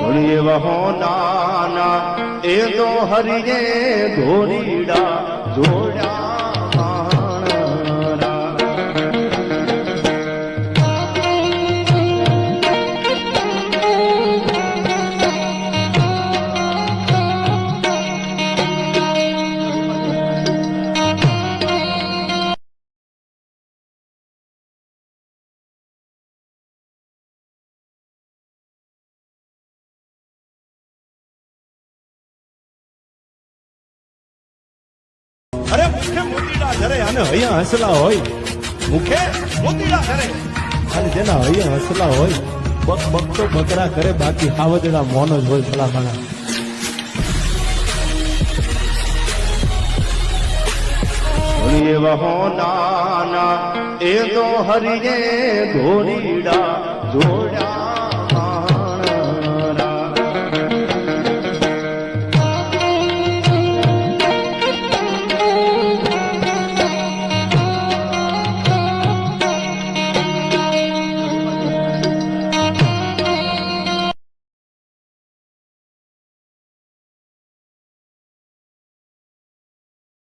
એવા હો નાના એ તો હરિએ ધોરીડા જોડ્યા અરે મુખે મોતીડા ધરે અને હૈયા હસલા હોય મુખે મોતીડા ધરે અને જેના હૈયા હસલા હોય બક બક તો બકરા કરે બાકી હાવજડા મોન જ હોય ભલામણા એવા હો નાના એ તો હરિએ ધોરીડા જોડ્યા